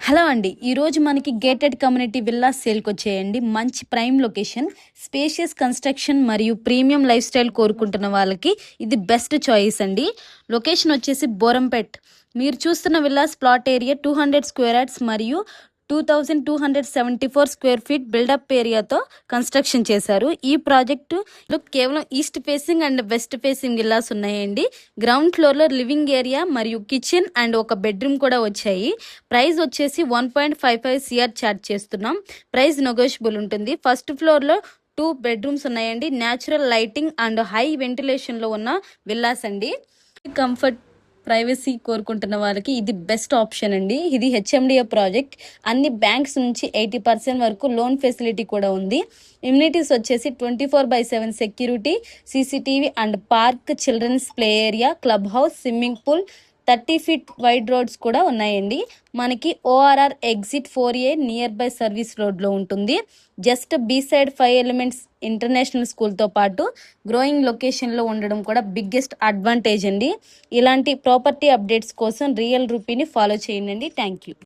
Hello అండి, ఈరోజు మనకి గేటెడ్ కమ్యూనిటీ విల్లా సేల్కి వచ్చేయండి. మంచి ప్రైమ్ లొకేషన్, స్పేషియస్ కన్స్ట్రక్షన్ మరియు ప్రీమియం లైఫ్ స్టైల్ కోరుకుంటున్న వాళ్ళకి ఇది బెస్ట్ చాయిస్ అండి. లొకేషన్ వచ్చేసి బోరంపేట్. మీరు చూస్తున్న villas plot area 200 square yards మరియు 2274 స్క్వేర్ ఫీట్ బిల్డప్ ఏరియాతో కన్స్ట్రక్షన్ చేశారు. ఈ ప్రాజెక్టు కేవలం east facing and west facing villas ఉన్నాయండి. గ్రౌండ్ ఫ్లోర్లో లివింగ్ ఏరియా మరియు కిచెన్ అండ్ ఒక బెడ్రూమ్ కూడా వచ్చాయి. ప్రైస్ వచ్చేసి 1.55 CR చార్జ్ చేస్తున్నాం. ప్రైస్ నెగోషియబుల్ ఉంటుంది. ఫస్ట్ ఫ్లోర్లో 2 బెడ్రూమ్స్ ఉన్నాయండి. న్యాచురల్ లైటింగ్ అండ్ హై వెంటిలేషన్లో ఉన్న విల్లాస్ అండి. కంఫర్ట్ ప్రైవసీ కోరుకుంటున్న వాళ్ళకి ఇది బెస్ట్ ఆప్షన్ అండి. ఇది HMDA ప్రాజెక్ట్. అన్ని బ్యాంక్స్ నుంచి 80% వరకు లోన్ ఫెసిలిటీ కూడా ఉంది. ఇమ్యూనిటీస్ వచ్చేసి 24/7 security, CCTV and park, children's play area, club house, swimming pool, 30 feet wide roads కూడా ఉన్నాయండి. మనకి ORR exit 4A near by service రోడ్లో ఉంటుంది. జస్ట్ B-side 5 ఎలిమెంట్స్ ఇంటర్నేషనల్ స్కూల్తో పాటు గ్రోయింగ్ లొకేషన్లో ఉండడం కూడా బిగ్గెస్ట్ అడ్వాంటేజ్ అండి. ఇలాంటి ప్రాపర్టీ అప్డేట్స్ కోసం రియల్ రూపీని ఫాలో చేయండి. Thank you.